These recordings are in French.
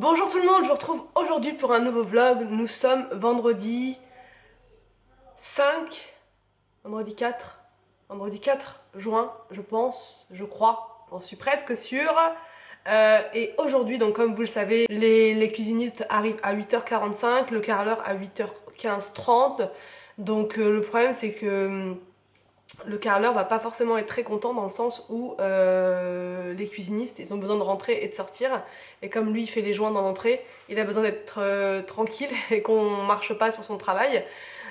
Bonjour tout le monde, je vous retrouve aujourd'hui pour un nouveau vlog. Nous sommes vendredi 5, vendredi 4 juin, je pense, je crois, j'en suis presque sûre. Et aujourd'hui, donc comme vous le savez, les cuisinistes arrivent à 8h45, le carreleur à 8h15-30. Donc le problème c'est que le carreleur va pas forcément être très content dans le sens où les cuisinistes ils ont besoin de rentrer et de sortir, et comme lui il fait les joints dans l'entrée, il a besoin d'être tranquille et qu'on marche pas sur son travail.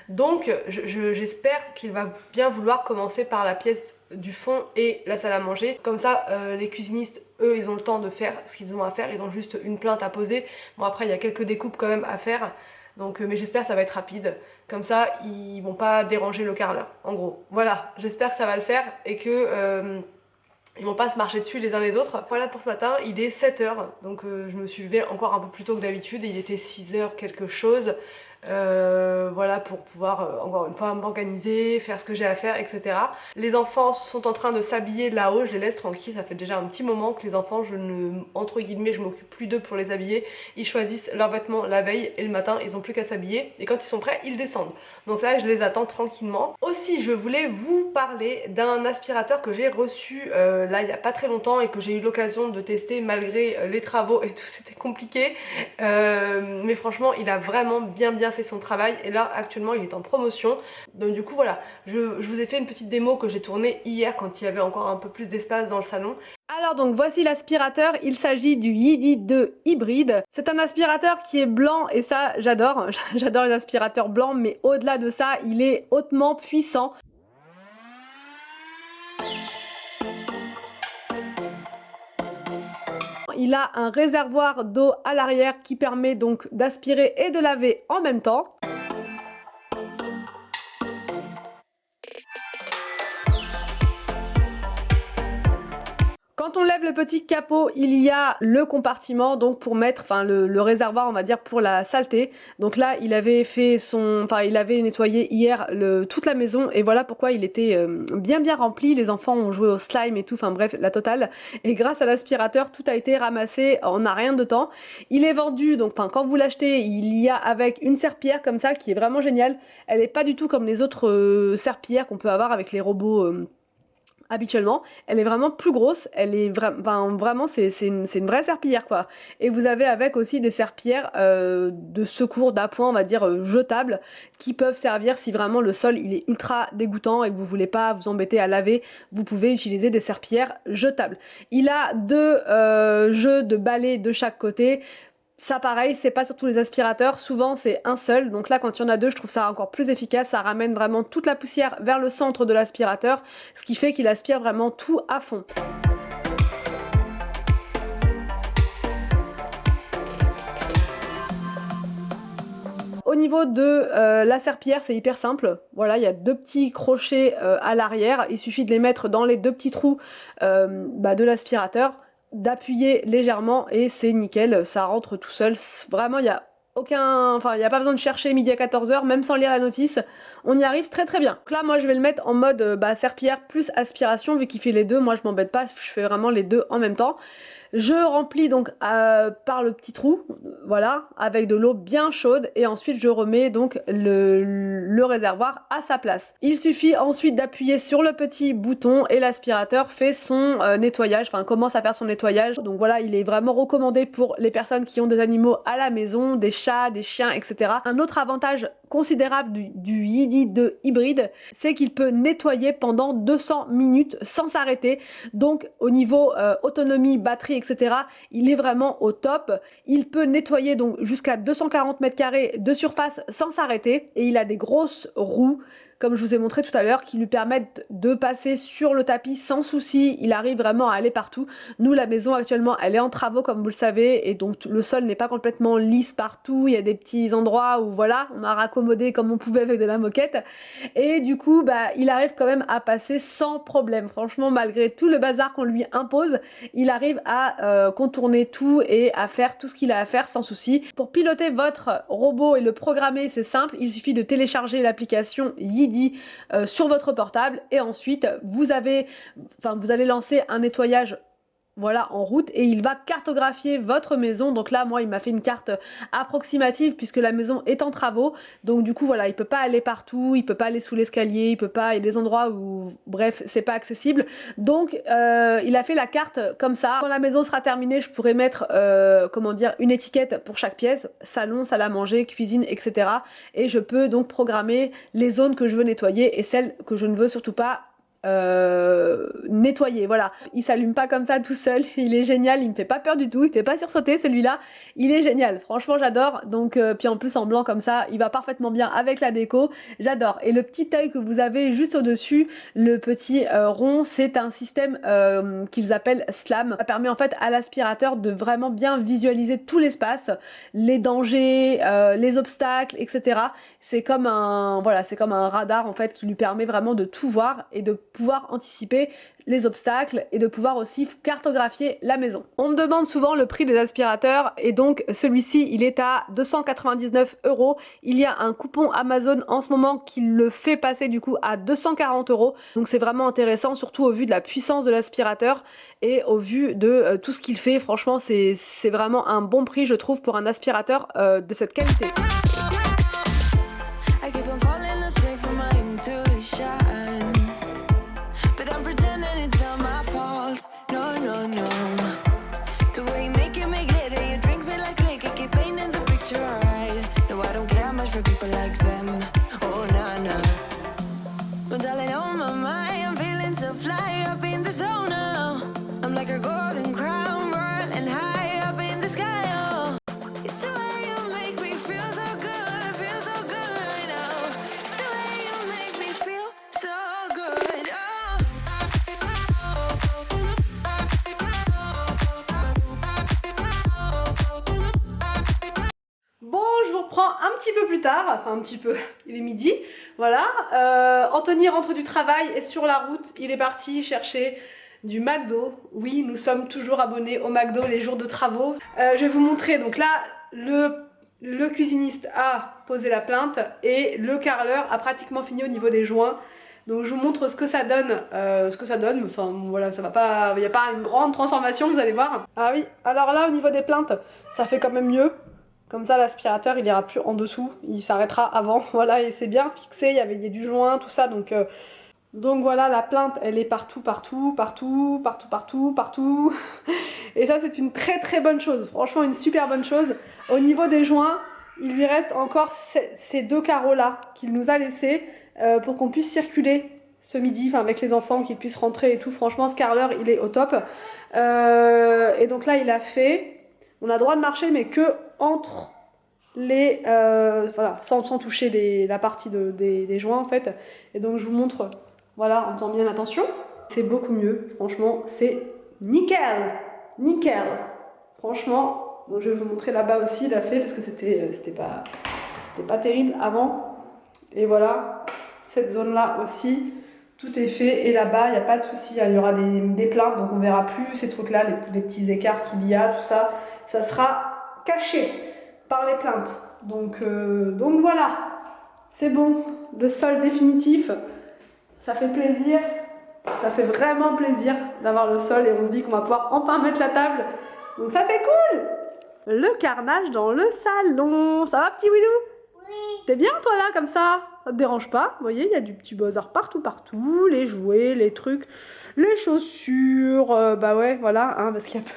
Donc j'espère qu'il va bien vouloir commencer par la pièce du fond et la salle à manger. Comme ça les cuisinistes eux ils ont le temps de faire ce qu'ils ont à faire, ils ont juste une plainte à poser. Bon après il y a quelques découpes quand même à faire. Donc, mais j'espère que ça va être rapide. Comme ça, ils vont pas déranger le carreleur. En gros, voilà. J'espère que ça va le faire et que ils vont pas se marcher dessus les uns les autres. Voilà pour ce matin. Il est 7h. Donc, je me suis levée encore un peu plus tôt que d'habitude. Il était 6h quelque chose. Voilà pour pouvoir encore une fois m'organiser, faire ce que j'ai à faire, etc. Les enfants sont en train de s'habiller là-haut, je les laisse tranquilles, ça fait déjà un petit moment que les enfants, entre guillemets, je m'occupe plus d'eux pour les habiller. Ils choisissent leurs vêtements la veille et le matin ils ont plus qu'à s'habiller, et quand ils sont prêts ils descendent. Donc là je les attends tranquillement. Aussi je voulais vous parler d'un aspirateur que j'ai reçu là il y a pas très longtemps et que j'ai eu l'occasion de tester malgré les travaux et tout, c'était compliqué. Mais franchement il a vraiment bien fait son travail, et là actuellement il est en promotion. Donc du coup voilà, je vous ai fait une petite démo que j'ai tournée hier quand il y avait encore un peu plus d'espace dans le salon. Alors donc voici l'aspirateur, il s'agit du Yidi 2 hybride. C'est un aspirateur qui est blanc et ça j'adore, j'adore les aspirateurs blancs, mais au-delà de ça il est hautement puissant. Il a un réservoir d'eau à l'arrière qui permet donc d'aspirer et de laver en même temps. Quand on lève le petit capot, il y a le compartiment donc pour mettre, enfin le réservoir on va dire pour la saleté. Donc là il avait fait il avait nettoyé hier toute la maison, et voilà pourquoi il était bien rempli. Les enfants ont joué au slime et tout, enfin bref la totale. Et grâce à l'aspirateur tout a été ramassé en un rien de temps. Il est vendu donc, enfin quand vous l'achetez il y a avec une serpillière comme ça qui est vraiment géniale. Elle est pas du tout comme les autres serpillières qu'on peut avoir avec les robots. Habituellement, elle est vraiment plus grosse, elle est vraiment c'est une vraie serpillière quoi. Et vous avez avec aussi des serpillères de secours d'appoint, on va dire jetables, qui peuvent servir si vraiment le sol il est ultra dégoûtant et que vous voulez pas vous embêter à laver, vous pouvez utiliser des serpillères jetables. Il a deux jeux de balais de chaque côté. Ça pareil, c'est pas sur tous les aspirateurs, souvent c'est un seul, donc là quand il y en a deux je trouve ça encore plus efficace, ça ramène vraiment toute la poussière vers le centre de l'aspirateur, ce qui fait qu'il aspire vraiment tout à fond. Au niveau de la serpillière, c'est hyper simple. Voilà, il y a deux petits crochets à l'arrière, il suffit de les mettre dans les deux petits trous de l'aspirateur, d'appuyer légèrement et c'est nickel, ça rentre tout seul. Vraiment, il y a il n'y a pas besoin de chercher midi à 14h, même sans lire la notice, on y arrive très bien. Donc là, moi, je vais le mettre en mode serpillière plus aspiration, vu qu'il fait les deux. Moi, je m'embête pas, je fais vraiment les deux en même temps. Je remplis donc par le petit trou, voilà, avec de l'eau bien chaude, et ensuite je remets donc le réservoir à sa place. Il suffit ensuite d'appuyer sur le petit bouton et l'aspirateur fait son nettoyage, enfin commence à faire son nettoyage. Donc voilà, il est vraiment recommandé pour les personnes qui ont des animaux à la maison, des chats, des chiens, etc. Un autre avantage considérable du Yidi 2 hybride, c'est qu'il peut nettoyer pendant 200 minutes sans s'arrêter. Donc au niveau autonomie, batterie, etc., il est vraiment au top. Il peut nettoyer donc jusqu'à 240 mètres carrés de surface sans s'arrêter, et il a des grosses roues, comme je vous ai montré tout à l'heure, qui lui permettent de passer sur le tapis sans souci. Il arrive vraiment à aller partout. Nous, la maison actuellement, elle est en travaux comme vous le savez, et donc le sol n'est pas complètement lisse partout. Il y a des petits endroits où voilà, on a raccommodé comme on pouvait avec de la moquette, et du coup il arrive quand même à passer sans problème. Franchement, malgré tout le bazar qu'on lui impose, il arrive à contourner tout et à faire tout ce qu'il a à faire sans souci. Pour piloter votre robot et le programmer, c'est simple, il suffit de télécharger l'application Yidi sur votre portable, et ensuite vous allez lancer un nettoyage voilà, en route, et il va cartographier votre maison. Donc là, moi, il m'a fait une carte approximative puisque la maison est en travaux. Donc du coup, voilà, il peut pas aller partout, il peut pas aller sous l'escalier, il peut pas, il y a des endroits où, bref, c'est pas accessible. Donc il a fait la carte comme ça. Quand la maison sera terminée, je pourrai mettre, comment dire, une étiquette pour chaque pièce, salon, salle à manger, cuisine, etc. Et je peux donc programmer les zones que je veux nettoyer et celles que je ne veux surtout pas nettoyer, voilà. Il s'allume pas comme ça tout seul, il est génial, il me fait pas peur du tout, il fait pas sursauter celui-là, il est génial, franchement j'adore. Donc puis en plus en blanc comme ça, il va parfaitement bien avec la déco, j'adore. Et le petit œil que vous avez juste au dessus, le petit rond, c'est un système qu'ils appellent SLAM. Ça permet en fait à l'aspirateur de vraiment bien visualiser tout l'espace, les dangers, les obstacles, etc. C'est comme un, voilà, c'est comme un radar en fait qui lui permet vraiment de tout voir et de pouvoir anticiper les obstacles et de pouvoir aussi cartographier la maison. On me demande souvent le prix des aspirateurs et donc celui-ci il est à 299 €. Il y a un coupon Amazon en ce moment qui le fait passer du coup à 240 €. Donc c'est vraiment intéressant, surtout au vu de la puissance de l'aspirateur et au vu de tout ce qu'il fait. Franchement c'est vraiment un bon prix je trouve pour un aspirateur de cette qualité. Un petit peu plus tard, enfin un petit peu, il est midi, voilà. Anthony rentre du travail et sur la route, il est parti chercher du McDo. Oui, nous sommes toujours abonnés au McDo les jours de travaux. Je vais vous montrer, donc là, le cuisiniste a posé la plainte et le carreleur a pratiquement fini au niveau des joints. Donc je vous montre ce que ça donne, enfin voilà, ça va pas, il n'y a pas une grande transformation, vous allez voir. Ah oui, alors là au niveau des plaintes, ça fait quand même mieux. Comme ça l'aspirateur il ira plus en dessous, il s'arrêtera avant, voilà, et c'est bien fixé, il y a du joint, tout ça, donc voilà, la plainte elle est partout, partout, partout, partout, partout, partout. Et ça c'est une très très bonne chose, franchement une super bonne chose. Au niveau des joints, il lui reste encore ces deux carreaux là qu'il nous a laissés pour qu'on puisse circuler ce midi, enfin avec les enfants, qu'ils puissent rentrer et tout. Franchement ce carreleur il est au top. Et donc là il a fait, on a le droit de marcher mais que entre les voilà, sans toucher la partie des joints en fait. Et donc je vous montre, voilà, en faisant bien attention, c'est beaucoup mieux, franchement c'est nickel, nickel, franchement. Donc je vais vous montrer là-bas aussi, il a fait parce que c'était pas terrible avant. Et voilà, cette zone là aussi tout est fait, et là-bas il n'y a pas de souci, il y aura des plaintes, donc on verra plus ces trucs là, les petits écarts qu'il y a, tout ça, ça sera caché par les plaintes. Donc voilà, c'est bon, le sol définitif, ça fait plaisir, ça fait vraiment plaisir d'avoir le sol, et on se dit qu'on va pouvoir enfin mettre la table, donc ça c'est cool. Le carnage dans le salon, ça va petit Willou? Oui. T'es bien toi là comme ça te dérange pas? Vous voyez, il y a du petit bazar partout, partout, les jouets, les trucs, les chaussures, bah ouais, voilà, hein, parce qu'il y a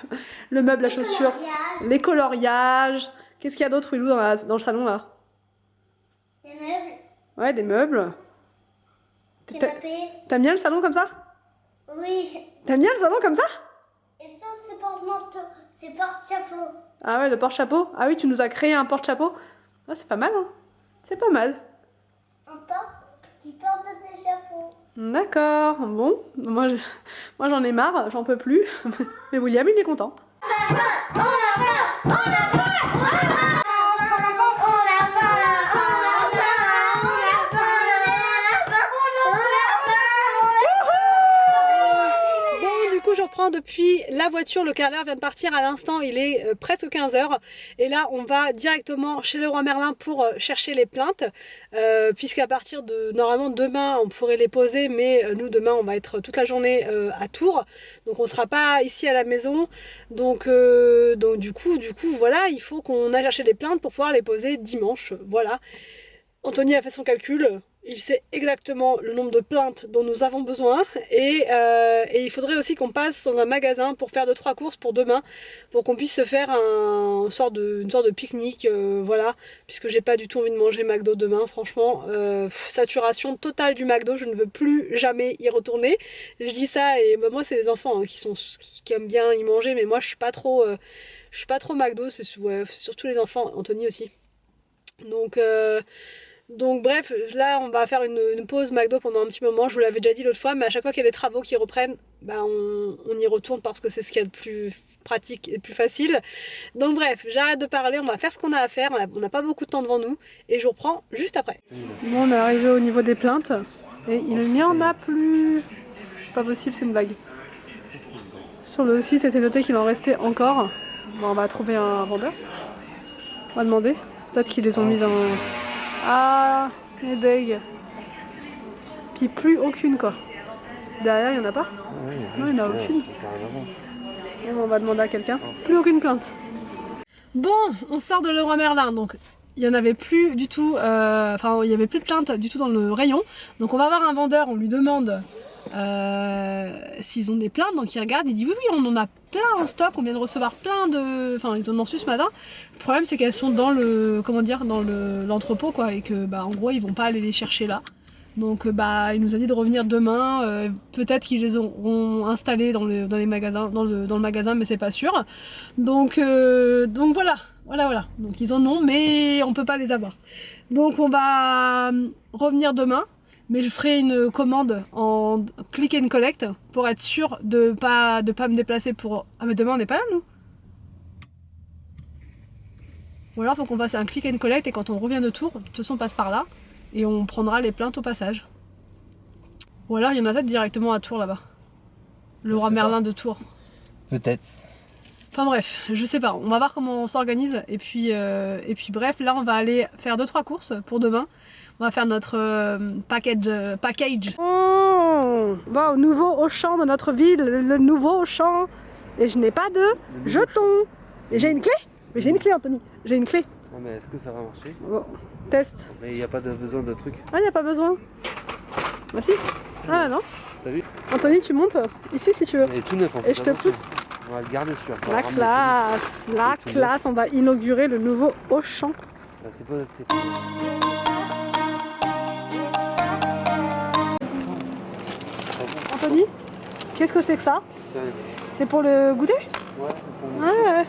le meuble à chaussures, les coloriages. Qu'est-ce qu'il y a d'autre, Willou, dans le salon, là? Des meubles. Ouais, des meubles. T'aimes bien le salon comme ça? Oui. T'aimes bien le salon comme ça? Et ça, c'est porte-manteau, c'est porte-chapeau. Ah ouais, le porte-chapeau. Ah oui, tu nous as créé un porte-chapeau. Ah, c'est pas mal, hein. C'est pas mal. Un porte qui porte des chapeaux. D'accord, bon. Moi, j'en ai marre, j'en peux plus. Mais William, il est content. Depuis la la voiture, le carreleur vient de partir à l'instant, il est presque 15 h. Et là, on va directement chez Leroy Merlin pour chercher les plaintes. Puisqu'à partir de, normalement demain, on pourrait les poser. Mais nous, demain, on va être toute la journée à Tours. Donc on ne sera pas ici à la maison. Donc du coup, voilà, il faut qu'on aille chercher les plaintes pour pouvoir les poser dimanche. Voilà. Anthony a fait son calcul. Il sait exactement le nombre de plaintes dont nous avons besoin et il faudrait aussi qu'on passe dans un magasin pour faire 2-3 courses pour demain pour qu'on puisse se faire une sorte de pique-nique, voilà, puisque j'ai pas du tout envie de manger McDo demain, franchement, saturation totale du McDo, je ne veux plus jamais y retourner. Je dis ça et bah, moi c'est les enfants hein, qui aiment bien y manger, mais moi je suis pas trop McDo, c'est ouais, surtout les enfants, Anthony aussi. Donc bref, là on va faire une pause McDo pendant un petit moment, je vous l'avais déjà dit l'autre fois, mais à chaque fois qu'il y a des travaux qui reprennent, bah on y retourne parce que c'est ce qu'il y a de plus pratique et de plus facile. Donc bref, j'arrête de parler, on va faire ce qu'on a à faire, on n'a pas beaucoup de temps devant nous, et je vous reprends juste après. Bon, on est arrivé au niveau des plaintes, et il n'y en a plus. Pas possible, c'est une blague. Sur le site, c'était noté qu'il en restait encore. Bon, on va trouver un vendeur. On va demander, peut-être qu'ils les ont mis en... Ah, les bugs. Puis plus aucune quoi. Derrière, il n'y en a pas? Non, il n'y en a aucune. Et on va demander à quelqu'un. Plus aucune plainte. Bon, on sort de Leroy Merlin, donc il n'y en avait plus du tout, enfin il n'y avait plus de plainte du tout dans le rayon. Donc on va voir un vendeur, on lui demande s'ils ont des plaintes, donc il regarde, il dit oui on en a plein en stock, on vient de recevoir plein de... Enfin ils en ont reçu ce matin. Le problème c'est qu'elles sont dans le... comment dire, dans l'entrepôt quoi, et que bah en gros ils vont pas aller les chercher là. Donc bah il nous a dit de revenir demain, peut-être qu'ils les auront installés dans les magasins, dans le magasin, mais c'est pas sûr. Donc voilà. Donc ils en ont, mais on peut pas les avoir. Donc on va revenir demain. Mais je ferai une commande en click and collect pour être sûr de pas me déplacer pour... Ah mais demain on n'est pas là nous. Ou alors il faut qu'on fasse un click and collect et quand on revient de Tours, de toute façon on passe par là et on prendra les plaintes au passage. Ou alors il y en a peut-être directement à Tours là-bas. Leroy Merlin de Tours. Peut-être. Enfin bref, je sais pas, on va voir comment on s'organise et puis bref, là on va aller faire 2-3 courses pour demain. On va faire notre package. Oh, bon, nouveau Auchan de notre ville, le nouveau Auchan. Et je n'ai pas de jetons. Et j'ai une clé. Mais j'ai une clé Anthony, j'ai une clé. Ah mais est-ce que ça va marcher? Bon, test. Mais il n'y a pas besoin de trucs. Ah, il n'y a pas besoin. Bah si. Ah non. T'as vu? Anthony, tu montes ici si tu veux. Il est tout neuf en fait. Et je te pousse. On va le garder sur. La classe, on va inaugurer le nouveau Auchan. Anthony, qu'est-ce que c'est que ça? C'est pour le goûter? Ouais, c'est pour le goûter. Ouais.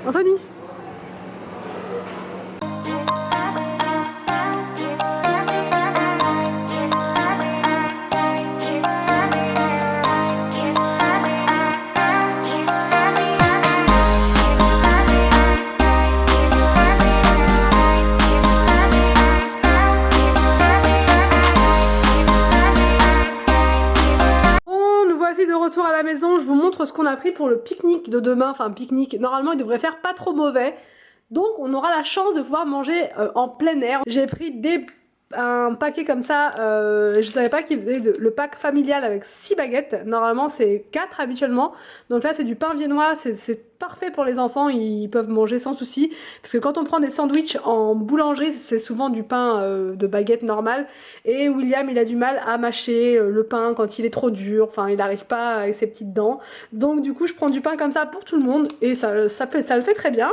Anthony. Retour à la maison, je vous montre ce qu'on a pris pour le pique-nique de demain, enfin pique-nique, normalement il devrait faire pas trop mauvais, donc on aura la chance de pouvoir manger en plein air. J'ai pris un paquet comme ça, je savais pas qu'il faisait le pack familial avec 6 baguettes, normalement c'est 4 habituellement, donc là c'est du pain viennois, c'est parfait pour les enfants, ils peuvent manger sans souci, parce que quand on prend des sandwichs en boulangerie, c'est souvent du pain de baguette normale, et William il a du mal à mâcher le pain quand il est trop dur, enfin il n'arrive pas avec ses petites dents, donc du coup je prends du pain comme ça pour tout le monde, et ça le fait très bien.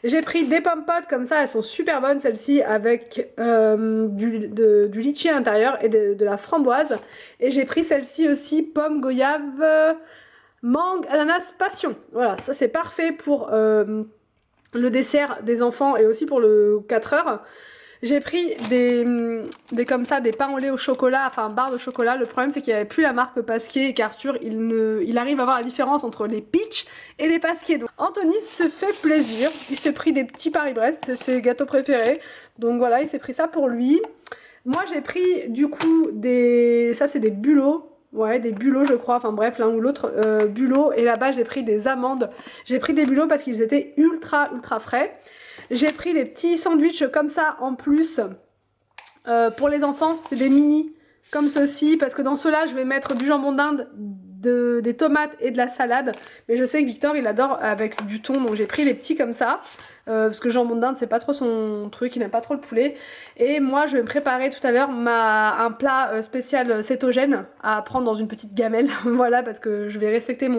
J'ai pris des pommes potes comme ça, elles sont super bonnes celles-ci, avec du litchi à l'intérieur et de la framboise, et j'ai pris celle-ci aussi, pomme, goyave, mangue, ananas, passion. Voilà, ça c'est parfait pour le dessert des enfants et aussi pour le 4 heures. J'ai pris des comme ça, des pains au lait au chocolat, enfin barres de chocolat. Le problème c'est qu'il n'y avait plus la marque Pasquier et qu'Arthur il arrive à voir la différence entre les Peach et les Pasquier. Donc Anthony se fait plaisir, il s'est pris des petits Paris-Brest, c'est ses gâteaux préférés. Donc voilà, il s'est pris ça pour lui. Moi j'ai pris du coup ça c'est des bulots. Ouais, des bulots je crois, enfin bref l'un ou l'autre bulot, et là-bas j'ai pris des amandes. J'ai pris des bulots parce qu'ils étaient ultra frais. J'ai pris des petits sandwichs comme ça en plus pour les enfants, c'est des mini comme ceci, parce que dans ceux-là je vais mettre du jambon d'Inde, des tomates et de la salade, mais je sais que Victor il adore avec du thon, donc j'ai pris les petits comme ça, parce que le jambon d'Inde c'est pas trop son truc, il n'aime pas trop le poulet. Et moi je vais me préparer tout à l'heure un plat spécial cétogène à prendre dans une petite gamelle, voilà, parce que je vais respecter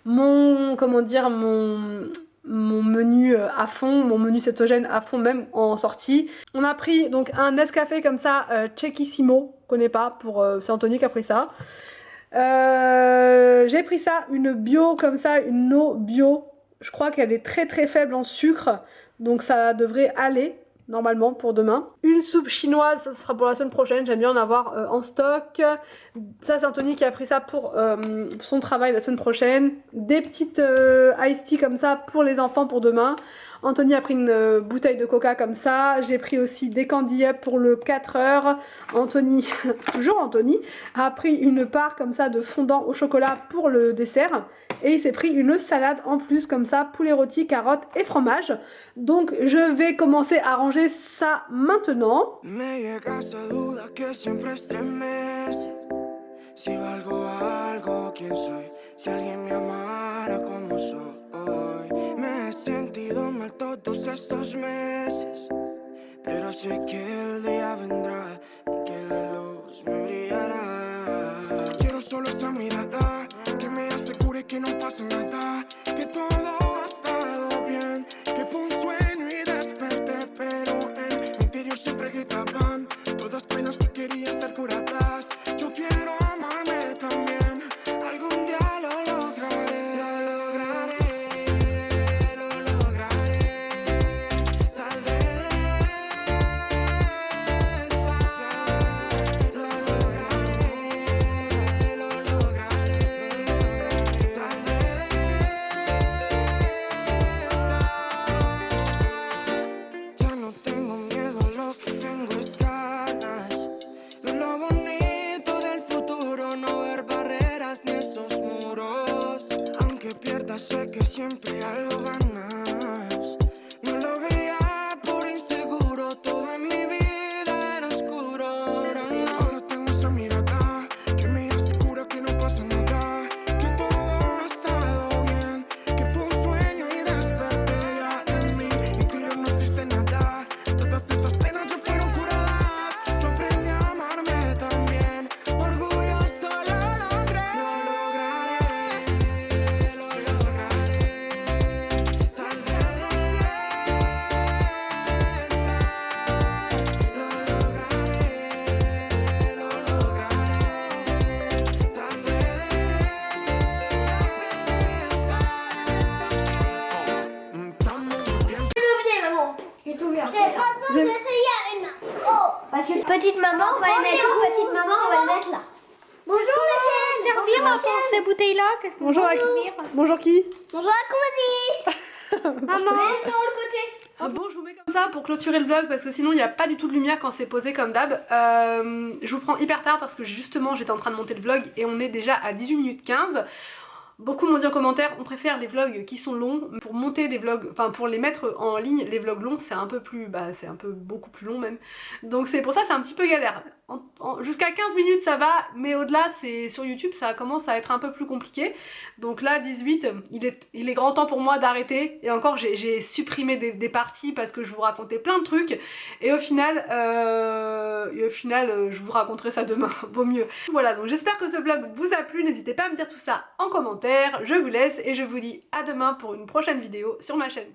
comment dire, mon menu à fond, mon menu cétogène à fond même en sortie. On a pris donc un Nescafé comme ça, Cecchissimo, je connais pas, c'est Anthony qui a pris ça. J'ai pris ça, une bio comme ça, une eau bio, je crois qu'elle est très faible en sucre, donc ça devrait aller normalement pour demain. Une soupe chinoise, ça sera pour la semaine prochaine, j'aime bien en avoir en stock. Ça c'est Anthony qui a pris ça pour son travail la semaine prochaine. Des petites iced tea comme ça pour les enfants pour demain. Anthony a pris une bouteille de coca comme ça. J'ai pris aussi des candy up pour le 4 heures. Anthony, toujours Anthony, a pris une part comme ça de fondant au chocolat pour le dessert. Et il s'est pris une salade en plus comme ça, poulet rôti, carottes et fromage. Donc je vais commencer à ranger ça maintenant. Todos estos meses, pero sé que el día vendrá y que la luz me brillará. Quiero solo esa mirada que me asegure que no pasa nada, que todo ha estado bien, que fue un sueño y desperté, pero en mi interior siempre gritaban todas penas que querían ser curadas. Yo quiero amarme también, algún día lo lograré, lo lograré. Sé que siempre algo ganas. No lo veía por inseguro, todo en mi vida era oscuro. Ahora tengo esa mirada que me asegura que no pasa nada, que todo ha estado bien, que fue un sueño y desperté. Ya en mi interior no existe nada, todas esas penas ya fueron curadas. Yo aprendí a amarme también, orgulloso lo logré. Lo lograré. Parce que petite maman, on va les mettre où? Petite maman, on va les mettre là. Bonjour les chaînes. Servir à prendre ces bouteilles-là. Bonjour à qui? Bonjour qui? Bonjour à Commodie. Maman. Mets sur le côté. Ah bon, je vous mets comme ça pour clôturer le vlog parce que sinon il n'y a pas du tout de lumière quand c'est posé comme d'hab. Je vous prends hyper tard parce que justement j'étais en train de monter le vlog et on est déjà à 18 minutes 15. Beaucoup m'ont dit en commentaire, on préfère les vlogs qui sont longs. Pour monter des vlogs, enfin pour les mettre en ligne, les vlogs longs c'est un peu plus, c'est un peu beaucoup plus long même. Donc c'est pour ça c'est un petit peu galère. Jusqu'à 15 minutes ça va, mais au-delà c'est sur YouTube ça commence à être un peu plus compliqué. Donc là 18, il est grand temps pour moi d'arrêter. Et encore j'ai supprimé des parties parce que je vous racontais plein de trucs. Et au final je vous raconterai ça demain, vaut mieux. Voilà, donc j'espère que ce vlog vous a plu, n'hésitez pas à me dire tout ça en commentaire. Je vous laisse et je vous dis à demain pour une prochaine vidéo sur ma chaîne.